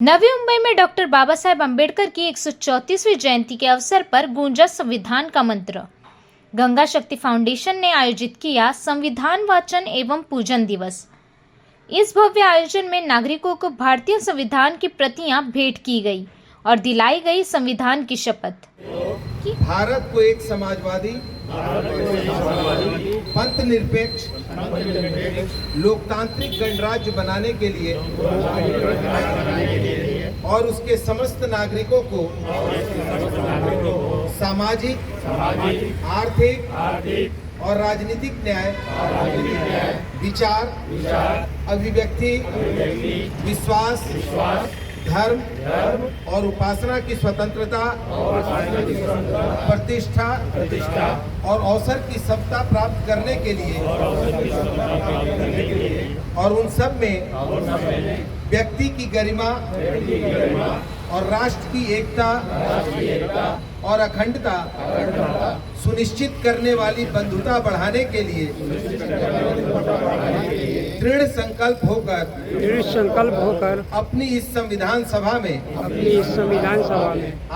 नवी मुंबई में डॉक्टर बाबा साहेब अम्बेडकर की 134वीं जयंती के अवसर पर गूंजा संविधान का मंत्र। गंगा शक्ति फाउंडेशन ने आयोजित किया संविधान वाचन एवं पूजन दिवस। इस भव्य आयोजन में नागरिकों को भारतीय संविधान की प्रतियां भेंट की गई और दिलाई गई संविधान की शपथ। भारत को एक समाजवादी, पंथ निरपेक्ष, लोकतांत्रिक गणराज्य बनाने के लिए और उसके समस्त नागरिकों को सामाजिक, आर्थिक और राजनीतिक न्याय, विचार, अभिव्यक्ति, विश्वास, धर्म और उपासना की स्वतंत्रता, प्रतिष्ठा और अवसर की समता प्राप्त करने के लिए और उन सब में व्यक्ति की गरिमा और राष्ट्र की एकता और अखंडता सुनिश्चित करने वाली बंधुता बढ़ाने के लिए दृढ़ संकल्प होकर अपनी इस संविधान सभा में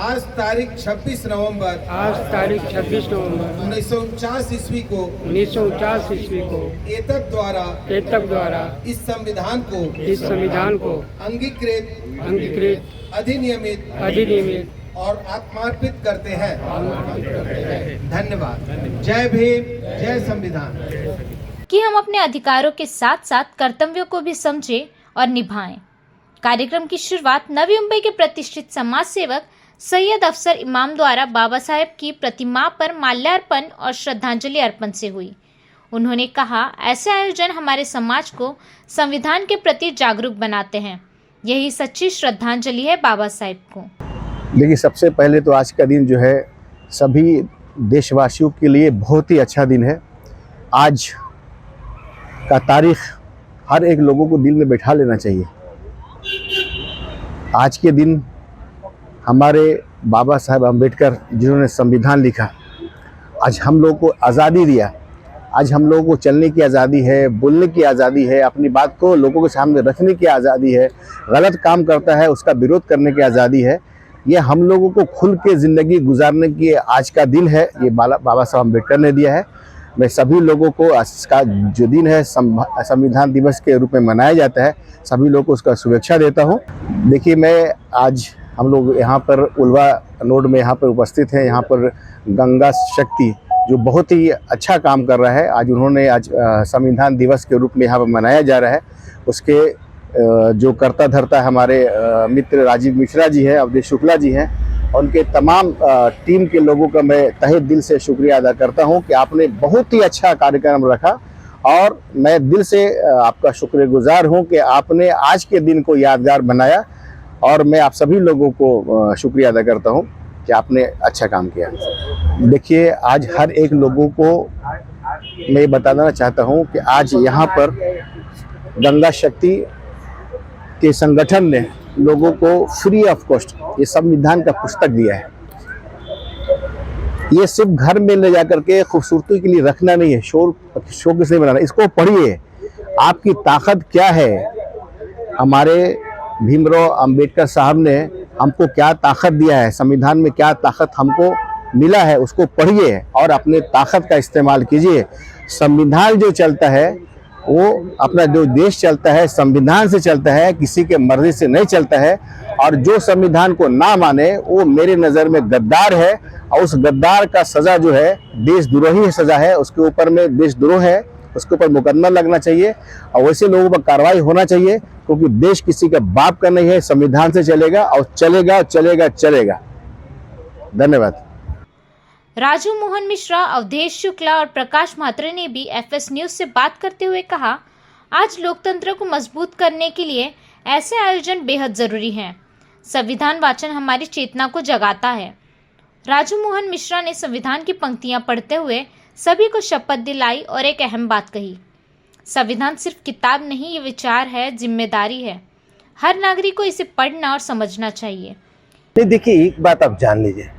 आज तारीख 26 नवंबर 1949 ईस्वी को एतक द्वारा इस संविधान को अंगीकृत अधिनियमित और आत्मार्पित करते हैं। धन्यवाद। जय भीम, जय संविधान। कि हम अपने अधिकारों के साथ साथ कर्तव्यों को भी समझें और निभाएं। कार्यक्रम की शुरुआत नवी मुंबई के प्रतिष्ठित समाज सेवक सैयद अफसर इमाम द्वारा बाबा साहेब की प्रतिमा पर माल्यार्पण और श्रद्धांजलि अर्पण से हुई। उन्होंने कहा, ऐसे आयोजन हमारे समाज को संविधान के प्रति जागरूक बनाते हैं। यही सच्ची श्रद्धांजलि है बाबा साहेब को। देखिए, सबसे पहले तो आज का दिन जो है सभी देशवासियों के लिए बहुत ही अच्छा दिन है। आज का तारीख हर एक लोगों को दिल में बैठा लेना चाहिए। आज के दिन हमारे बाबा साहेब अम्बेडकर जिन्होंने संविधान लिखा, आज हम लोगों को आज़ादी दिया। आज हम लोगों को चलने की आज़ादी है, बोलने की आज़ादी है, अपनी बात को लोगों के सामने रखने की आज़ादी है, गलत काम करता है उसका विरोध करने की आज़ादी है। ये हम लोगों को खुल के ज़िंदगी गुजारने की आज का दिन है, ये बाबा साहब अम्बेडकर ने दिया है। मैं सभी लोगों को आज का जो दिन है संविधान दिवस के रूप में मनाया जाता है, सभी लोगों को उसका शुभेच्छा देता हूँ। देखिए, मैं आज हम लोग यहाँ पर उल्वा नोड में यहाँ पर उपस्थित हैं। यहाँ पर गंगा शक्ति जो बहुत ही अच्छा काम कर रहा है, आज उन्होंने आज संविधान दिवस के रूप में यहाँ पर मनाया जा रहा है। उसके जो कर्ता धर्ता हमारे मित्र राजीव मिश्रा जी हैं, अवधेश शुक्ला जी हैं, उनके तमाम टीम के लोगों का मैं तहे दिल से शुक्रिया अदा करता हूं कि आपने बहुत ही अच्छा कार्यक्रम रखा और मैं दिल से आपका शुक्रगुजार हूं कि आपने आज के दिन को यादगार बनाया। और मैं आप सभी लोगों को शुक्रिया अदा करता हूं कि आपने अच्छा काम किया। देखिए, आज हर एक लोगों को मैं बताना चाहता हूं कि आज यहाँ पर गंगा शक्ति के संगठन ने लोगों को फ्री ऑफ कॉस्ट ये संविधान का पुस्तक दिया है। ये सिर्फ घर में ले जाकर के खूबसूरती के लिए रखना नहीं है, शोकेस नहीं बनाना। इसको पढ़िए, आपकी ताकत क्या है। हमारे भीमराव अंबेडकर साहब ने हमको क्या ताकत दिया है, संविधान में क्या ताकत हमको मिला है, उसको पढ़िए और अपने ताकत का इस्तेमाल कीजिए। संविधान जो चलता है वो अपना जो देश चलता है संविधान से चलता है, किसी के मर्जी से नहीं चलता है। और जो संविधान को ना माने वो मेरे नज़र में गद्दार है और उस गद्दार का सज़ा जो है देशद्रोही सज़ा है। उसके ऊपर में देशद्रोह है, उसके ऊपर मुकदमा लगना चाहिए और वैसे लोगों पर कार्रवाई होना चाहिए, क्योंकि देश किसी का बाप का नहीं है, संविधान से चलेगा और चलेगा। धन्यवाद। राजू मोहन मिश्रा, अवधेश शुक्ला और प्रकाश म्हात्रे ने भी एफएस न्यूज से बात करते हुए कहा, आज लोकतंत्र को मजबूत करने के लिए ऐसे आयोजन बेहद जरूरी हैं। संविधान वाचन हमारी चेतना को जगाता है। राजू मोहन मिश्रा ने संविधान की पंक्तियां पढ़ते हुए सभी को शपथ दिलाई और एक अहम बात कही, संविधान सिर्फ किताब नहीं, ये विचार है, जिम्मेदारी है। हर नागरिक को इसे पढ़ना और समझना चाहिए। देखिए, एक बात आप जान लीजिए,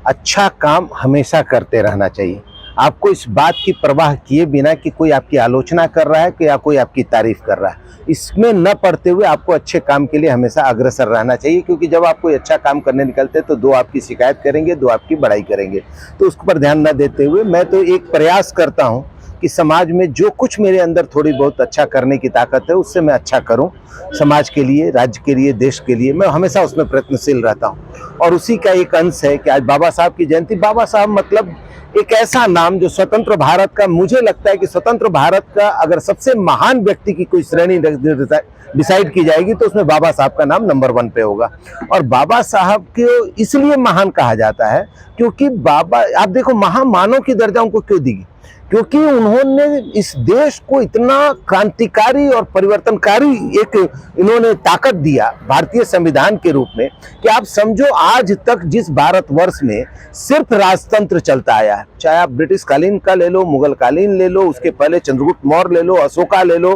अच्छा काम हमेशा करते रहना चाहिए। आपको इस बात की परवाह किए बिना कि कोई आपकी आलोचना कर रहा है कि या कोई आपकी तारीफ कर रहा है, इसमें न पड़ते हुए आपको अच्छे काम के लिए हमेशा अग्रसर रहना चाहिए। क्योंकि जब आप कोई अच्छा काम करने निकलते हैं तो दो आपकी शिकायत करेंगे, दो आपकी बड़ाई करेंगे। तो उस पर ध्यान न देते हुए मैं तो एक प्रयास करता हूँ कि समाज में जो कुछ मेरे अंदर थोड़ी बहुत अच्छा करने की ताकत है उससे मैं अच्छा करूं। समाज के लिए, राज्य के लिए, देश के लिए मैं हमेशा उसमें प्रयत्नशील रहता हूं। और उसी का एक अंश है कि आज बाबा साहब की जयंती। बाबा साहब मतलब एक ऐसा नाम जो स्वतंत्र भारत का, मुझे लगता है कि स्वतंत्र भारत का अगर सबसे महान व्यक्ति की कोई श्रेणी डिसाइड की जाएगी तो उसमें बाबा साहब का नाम नंबर 1 पे होगा। और बाबा साहब को इसलिए महान कहा जाता है क्योंकि बाबा, आप देखो महामानव की दर्जा उनको क्यों दी? क्योंकि उन्होंने इस देश को इतना क्रांतिकारी और परिवर्तनकारी एक इन्होंने ताकत दिया भारतीय संविधान के रूप में कि आप समझो आज तक जिस भारतवर्ष में सिर्फ राजतंत्र चलता आया है, चाहे आप ब्रिटिश कालीन का ले लो, मुगल कालीन ले लो, उसके पहले चंद्रगुप्त मौर्य ले लो, अशोका ले लो,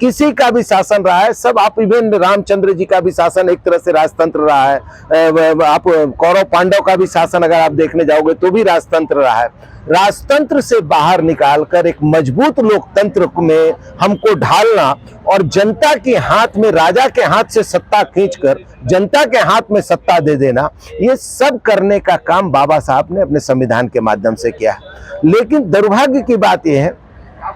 किसी का भी शासन रहा है, सब आप इवन रामचंद्र जी का भी शासन एक तरह से राजतंत्र रहा है। आप कौरव पांडव का भी शासन अगर आप देखने जाओगे तो भी राजतंत्र रहा है। राजतंत्र से बाहर निकालकर एक मजबूत लोकतंत्र में हमको ढालना और जनता के हाथ में, राजा के हाथ से सत्ता खींचकर जनता के हाथ में सत्ता दे देना, ये सब करने का काम बाबा साहब ने अपने संविधान के माध्यम से किया है। लेकिन दुर्भाग्य की बात यह है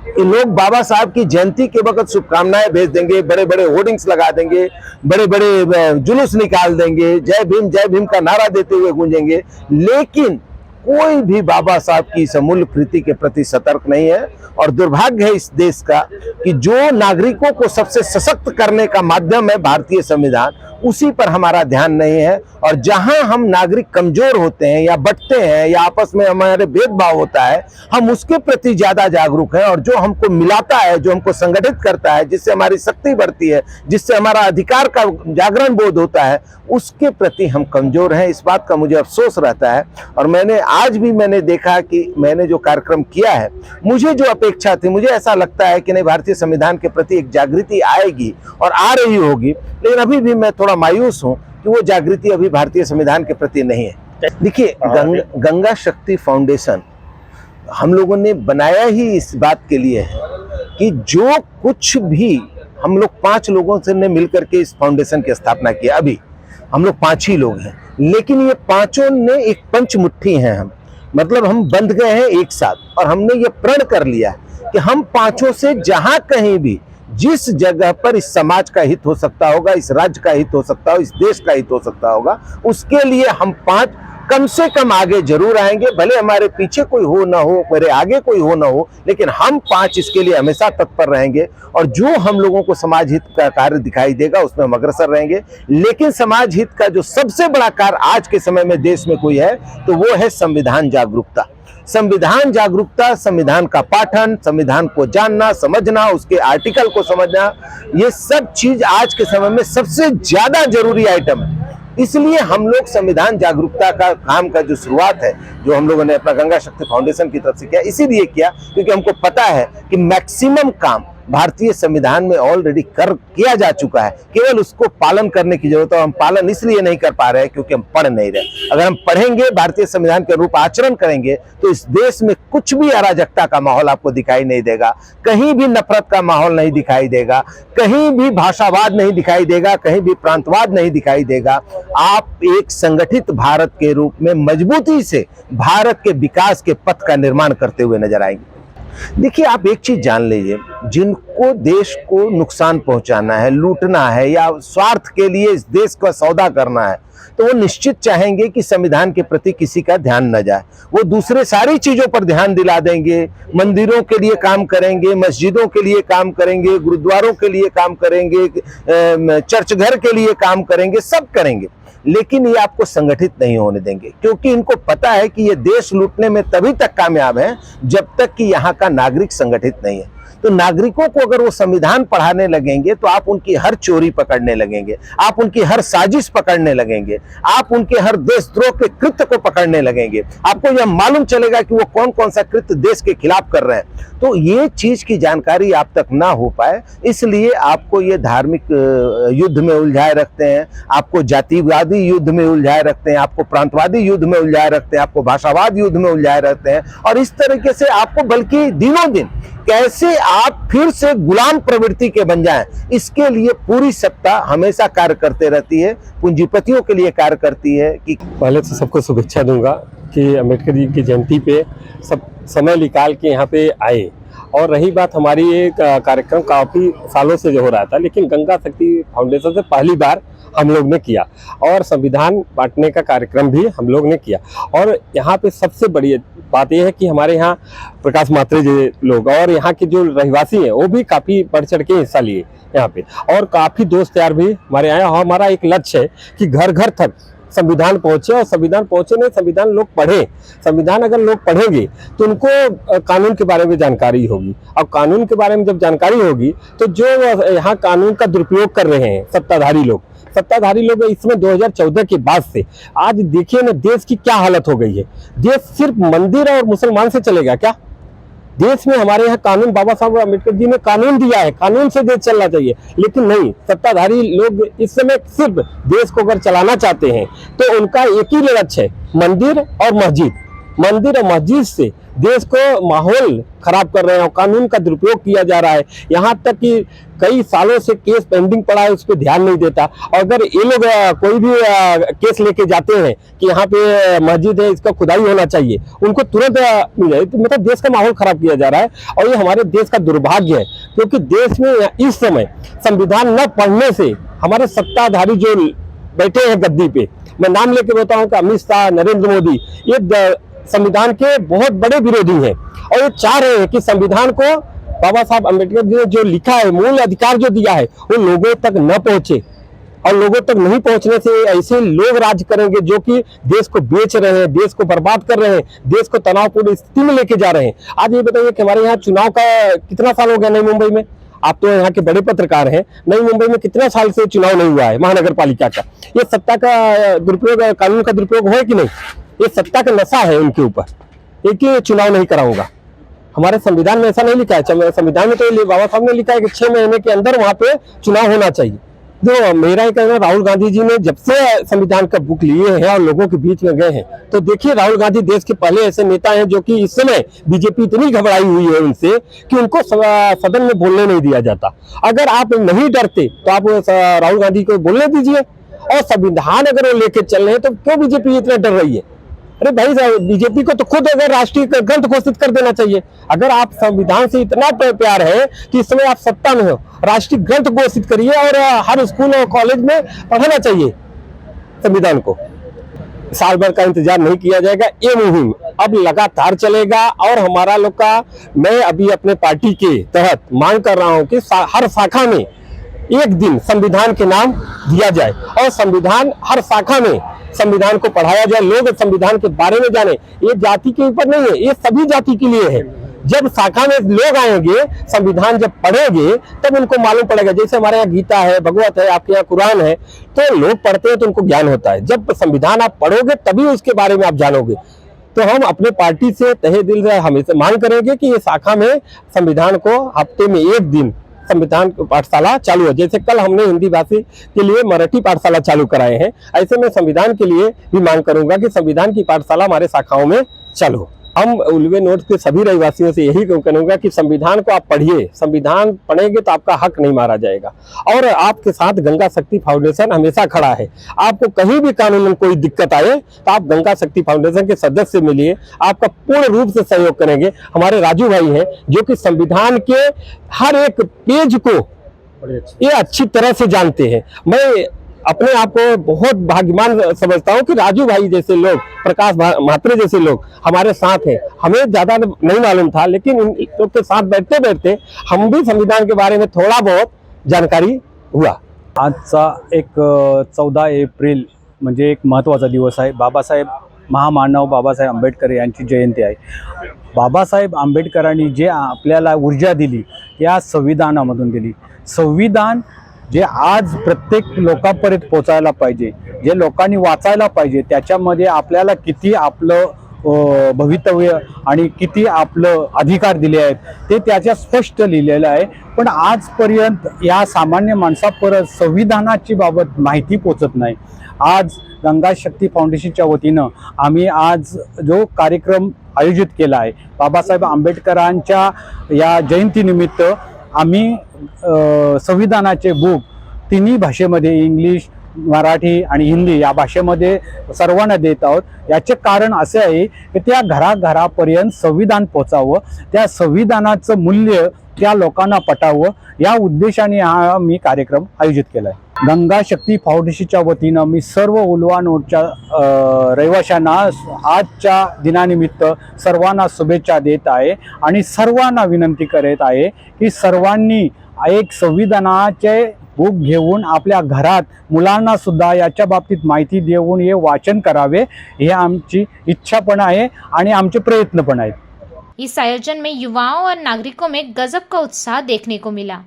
कि लोग बाबा साहब की जयंती के वक्त शुभकामनाएं भेज देंगे, बड़े बड़े होर्डिंग्स लगा देंगे, बड़े बड़े जुलूस निकाल देंगे, जय भीम का नारा देते हुए गूंजेंगे, लेकिन कोई भी बाबा साहब की इस अमूल्य कृति के प्रति सतर्क नहीं है। और दुर्भाग्य है इस देश का कि जो नागरिकों को सबसे सशक्त करने का माध्यम है भारतीय संविधान, उसी पर हमारा ध्यान नहीं है। और जहां हम नागरिक कमजोर होते हैं या बंटते हैं या आपस में हमारे भेदभाव होता है, हम उसके प्रति ज्यादा जागरूक हैं। और जो हमको मिलाता है, जो हमको संगठित करता है, जिससे हमारी शक्ति बढ़ती है, जिससे हमारा अधिकार का जागरण बोध होता है, उसके प्रति हम कमजोर हैं। इस बात का मुझे अफसोस रहता है। और आज भी मैंने देखा कि मैंने जो कार्यक्रम किया है, मुझे जो अपेक्षा थी, मुझे ऐसा लगता है कि नहीं, भारतीय संविधान के प्रति एक जागृति आएगी और आ रही होगी। लेकिन अभी भी मैं थोड़ा मायूस हूं कि वो जागृति अभी भारतीय संविधान के प्रति नहीं है। देखिए, गंगा शक्ति फाउंडेशन हम लोगों ने बनाया ही इस बात के लिए है कि जो कुछ भी हम लोग 5 लोगों से ने मिलकर के इस फाउंडेशन की स्थापना की। अभी हम लोग 5 ही लोग हैं, लेकिन ये 5 ने एक पंचमुट्ठी हैं। हम मतलब हम बंध गए हैं एक साथ और हमने ये प्रण कर लिया कि हम 5 से जहां कहीं भी, जिस जगह पर इस समाज का हित हो सकता होगा, इस राज्य का हित हो सकता हो, इस देश का हित हो सकता होगा, उसके लिए हम 5 कम से कम आगे जरूर आएंगे। भले हमारे पीछे कोई हो ना हो, मेरे आगे कोई हो ना हो, लेकिन हम 5 इसके लिए हमेशा तत्पर रहेंगे। और जो हम लोगों को समाज हित का कार्य दिखाई देगा उसमें हम अग्रसर रहेंगे। लेकिन समाज हित का जो सबसे बड़ा कार्य आज के समय में देश में कोई है तो वो है संविधान जागरूकता। संविधान जागरूकता, संविधान का पाठन, संविधान को जानना, समझना, उसके आर्टिकल को समझना, ये सब चीज आज के समय में सबसे ज्यादा जरूरी आइटम है। इसलिए हम लोग संविधान जागरूकता का काम का जो शुरुआत है, जो हम लोगों ने अपना गंगा शक्ति फाउंडेशन की तरफ से किया, इसीलिए किया क्योंकि हमको पता है कि मैक्सिमम काम भारतीय संविधान में ऑलरेडी किया जा चुका है, केवल उसको पालन करने की जरूरत है। हम पालन इसलिए नहीं कर पा रहे हैं क्योंकि हम पढ़ नहीं रहे। अगर हम पढ़ेंगे, भारतीय संविधान के अनुरूप आचरण करेंगे, तो इस देश में कुछ भी अराजकता का माहौल आपको दिखाई नहीं देगा, कहीं भी नफरत का माहौल नहीं दिखाई देगा, कहीं भी भाषावाद नहीं दिखाई देगा, कहीं भी प्रांतवाद नहीं दिखाई देगा। आप एक संगठित भारत के रूप में मजबूती से भारत के विकास के पथ का निर्माण करते हुए नजर आएंगे। देखिए, आप एक चीज जान लीजिए, जिनको देश को नुकसान पहुंचाना है, लूटना है या स्वार्थ के लिए इस देश का सौदा करना है, तो वो निश्चित चाहेंगे कि संविधान के प्रति किसी का ध्यान न जाए। वो दूसरे सारी चीजों पर ध्यान दिला देंगे, मंदिरों के लिए काम करेंगे, मस्जिदों के लिए काम करेंगे, गुरुद्वारों के लिए काम करेंगे, चर्च घर के लिए काम करेंगे, सब करेंगे। लेकिन ये आपको संगठित नहीं होने देंगे, क्योंकि इनको पता है कि ये देश लूटने में तभी तक कामयाब है जब तक कि यहाँ का नागरिक संगठित नहीं है। तो नागरिकों को अगर वो संविधान पढ़ाने लगेंगे तो आप उनकी हर चोरी पकड़ने लगेंगे, आप उनकी हर साजिश पकड़ने लगेंगे, आप उनके हर देशद्रोह के कृत्य को पकड़ने लगेंगे। आपको यह मालूम चलेगा कि वो कौन कौन सा कृत्य देश के खिलाफ कर रहे हैं। तो ये चीज की जानकारी आप तक ना हो पाए, इसलिए आपको ये धार्मिक युद्ध में उलझाए रखते हैं, आपको जातिवादी युद्ध में उलझाए रखते हैं, आपको प्रांतवादी युद्ध में उलझाए रखते हैं, आपको भाषावाद युद्ध में उलझाए रखते हैं, और इस तरीके से आपको बल्कि दिनों दिन कैसे आप फिर से गुलाम प्रवृत्ति के बन जाएं, इसके लिए पूरी सत्ता हमेशा कार्य करते रहती है, पूंजीपतियों के लिए कार्य करती है। कि पहले तो सबको शुभेच्छा दूंगा कि अम्बेडकर जी की जयंती पे सब समय निकाल के यहाँ पे आए। और रही बात हमारी ये कार्यक्रम काफ़ी सालों से जो हो रहा था, लेकिन गंगा शक्ति फाउंडेशन से पहली बार हम लोग ने किया, और संविधान बांटने का कार्यक्रम भी हम लोग ने किया। और यहाँ पे सबसे बड़ी बात यह है कि हमारे यहाँ प्रकाश मात्रे जी लोग और यहाँ के जो रहवासी हैं वो भी काफ़ी बढ़ चढ़ के हिस्सा लिए यहाँ पे, और काफ़ी दोस्त यार भी हमारे आए। और हमारा एक लक्ष्य है कि घर घर तक संविधान पहुंचे, और संविधान पहुंचे नहीं, संविधान लोग पढ़े। संविधान अगर लोग पढ़ेंगे तो उनको कानून के बारे में जानकारी होगी, और कानून के बारे में जब जानकारी होगी तो जो यहाँ कानून का दुरुपयोग कर रहे हैं सत्ताधारी लोग इसमें 2014 के बाद से आज देखिए ना देश की क्या हालत हो गई है। देश सिर्फ मंदिर और मुसलमान से चलेगा क्या? देश में हमारे यहाँ कानून, बाबा साहब अम्बेडकर जी ने कानून दिया है, कानून से देश चलना चाहिए, लेकिन नहीं, सत्ताधारी लोग इस समय सिर्फ देश को अगर चलाना चाहते हैं तो उनका एक ही लक्ष्य है, मंदिर और मस्जिद से देश को माहौल खराब कर रहे हैं, और कानून का दुरुपयोग किया जा रहा है। यहाँ तक कि कई सालों से केस पेंडिंग पड़ा है, उस पर ध्यान नहीं देता। और अगर ये लोग कोई भी केस लेके जाते हैं कि यहाँ पे मस्जिद है, इसका खुदाई होना चाहिए, उनको तुरंत मिल जाए। तो मतलब देश का माहौल खराब किया जा रहा है, और ये हमारे देश का दुर्भाग्य है, क्योंकि देश में इस समय संविधान न पढ़ने से हमारे सत्ताधारी जो बैठे हैं गद्दी पे, मैं नाम लेके बताऊं कि अमित शाह, नरेंद्र मोदी, ये संविधान के बहुत बड़े विरोधी हैं, और ये चाह रहे हैं कि संविधान को बाबा साहब अम्बेडकर जी ने जो लिखा है, मूल अधिकार जो दिया है, वो लोगों तक न पहुंचे। और लोगों तक नहीं पहुंचने से ऐसे लोग राज करेंगे जो कि देश को बेच रहे हैं, देश को बर्बाद कर रहे हैं, देश को तनावपूर्ण स्थिति में लेके जा रहे हैं। आज ये बताइए कि हमारे यहाँ चुनाव का कितना साल हो गया नई मुंबई में? आप तो यहाँ के बड़े पत्रकार हैं, नई मुंबई में कितना साल से चुनाव नहीं हुआ है महानगर पालिका का? ये सत्ता का दुरुपयोग, कानून का दुरुपयोग है कि नहीं? ये सत्ता का नशा है उनके ऊपर, एक ही चुनाव नहीं कराऊंगा। हमारे संविधान में ऐसा नहीं लिखा है। संविधान में तो बाबा साहब ने लिखा है कि 6 महीने के अंदर वहां पे चुनाव होना चाहिए। जो मेरा ही कहना, राहुल गांधी जी ने जब से संविधान का बुक लिए हैं और लोगों के बीच में गए हैं, तो देखिए राहुल गांधी देश के पहले ऐसे नेता हैं जो कि इस समय बीजेपी इतनी घबराई हुई है उनसे कि उनको सदन में बोलने नहीं दिया जाता। अगर आप नहीं डरते तो आप राहुल गांधी को बोलने दीजिए, और संविधान अगर वो लेके चल रहे हैं तो क्यों बीजेपी इतना डर रही है? अरे भाई, बीजेपी को तो खुद अगर राष्ट्रीय ग्रंथ घोषित कर देना चाहिए। अगर आप संविधान से इतना प्यार है कि इस समय आप सत्ता में हो, राष्ट्रीय ग्रंथ घोषित करिए, और हर स्कूल और कॉलेज में पढ़ाना चाहिए संविधान को। साल भर का इंतजार नहीं किया जाएगा, ये मुहिम अब लगातार चलेगा। और हमारा लोग का, मैं अभी अपने पार्टी के तहत मांग कर रहा हूं कि हर शाखा में एक दिन संविधान के नाम दिया जाए, और संविधान हर शाखा में संविधान को पढ़ाया जाए, लोग संविधान के बारे में जाने। ये जाति के ऊपर नहीं है, ये सभी जाति के लिए है। जब शाखा में लोग आएंगे, संविधान जब पढ़ेंगे, तब उनको मालूम पड़ेगा। जैसे हमारे यहाँ गीता है, भगवत है, आपके यहाँ कुरान है, तो लोग पढ़ते हैं तो उनको ज्ञान होता है। जब संविधान आप पढ़ोगे तभी उसके बारे में आप जानोगे। तो हम अपने पार्टी से तहे दिल से हमेशा मांग करेंगे कि ये शाखा में संविधान को हफ्ते में एक दिन संविधान पाठशाला चालू है। जैसे कल हमने हिंदी भाषी के लिए मराठी पाठशाला चालू कराए हैं, ऐसे मैं संविधान के लिए भी मांग करूंगा कि संविधान की पाठशाला हमारे शाखाओं में चालू हो। हम उल्वे नोट के सभी रहवासियों से यही कहूंगा कि संविधान को आप पढ़िए, संविधान पढ़ेंगे तो आपका हक नहीं मारा जाएगा। और आपके साथ गंगा शक्ति फाउंडेशन हमेशा खड़ा है। आपको कहीं भी कानून में कोई दिक्कत आए तो आप गंगा शक्ति फाउंडेशन के सदस्य से मिलिए, आपका पूर्ण रूप से सहयोग करेंगे। हमारे राजू भाई हैं जो कि संविधान के हर एक पेज को ये अच्छी तरह से जानते हैं। मैं अपने आप को बहुत भाग्यवान समझता हूं कि राजू भाई जैसे लोग, प्रकाश मात्रे जैसे लोग हमारे साथ हैं। हमें ज्यादा नहीं मालूम था, लेकिन इन लोग के साथ बैठते बैठते हम भी संविधान के बारे में थोड़ा बहुत जानकारी हुआ। आजचा एक 14 एप्रिल म्हणजे एक महत्त्वाचा दिवस आहे। बाबासाहेब महामानव बाबासाहेब आंबेडकर यांची जयंती आहे. बाबासाहेब आंबेडकरांनी जे आपल्याला ऊर्जा दिली या संविधानामधून दिली. संविधान जे आज प्रत्येक लोकांपर्यंत पोचायला पाहिजे, जे लोकांनी वाचायला पाहिजे, त्याच्यामध्ये आपल्याला किती आपलं भवितव्य आणि किती आपलं अधिकार दिले आहेत ते त्याच्या स्पष्ट लिहिलेलं आहे. पण आजपर्यंत या सामान्य माणसापर्यंत संविधानाची बाबत माहिती पोचत नाही. आज गंगा शक्ती फाउंडेशनच्या वतीनं आम्ही आज जो कार्यक्रम आयोजित केला आहे बाबासाहेब आंबेडकरांच्या या जयंतीनिमित्त, आम्ही संविधानाचे बुक तिन्ही भाषेमध्ये इंग्लिश, मराठी आणि हिंदी या भाषेमध्ये सर्वांना देत आहोत. याचे कारण असे आहे की त्या घराघरापर्यंत संविधान पोचावं, त्या संविधानाचं मूल्य त्या लोकांना पटावं, या उद्देशाने हा मी कार्यक्रम आयोजित केला आहे. गंगा शक्ती फाउंडेशनच्या वतीनं मी सर्व उल्वानोरच्या रहिवाशांना आजच्या दिनानिमित्त सर्वांना शुभेच्छा देत आहे आणि सर्वांना विनंती करत आहे की सर्वांनी एक संविधानाचे बुक घेऊन आपल्या घरात मुलांना सुद्धा याच्या बाबतीत माहिती देऊन हे वाचन करावे, हे आमची इच्छा पण आहे आणि आमचे प्रयत्न पण आहेत. इस आयोजन में युवाओं और नागरिकों में गजब का उत्साह देखने को मिला.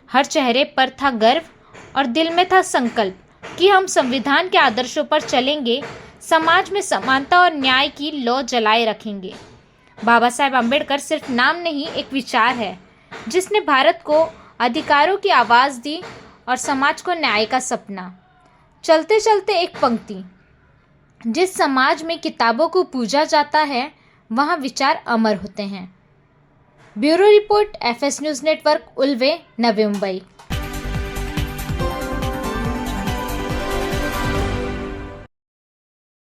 हर चेहरे पर था गर्व और दिल में था संकल्प कि हम संविधान के आदर्शों पर चलेंगे, समाज में समानता और न्याय की लौ जलाए रखेंगे. बाबा साहेब अम्बेडकर सिर्फ नाम नहीं, एक विचार है जिसने भारत को अधिकारों की आवाज़ दी और समाज को न्याय का सपना. चलते चलते एक पंक्ति, जिस समाज में किताबों को पूजा जाता है वहाँ विचार अमर होते हैं. Bureau report, FS news network, Ulwe, Navi Mumbai.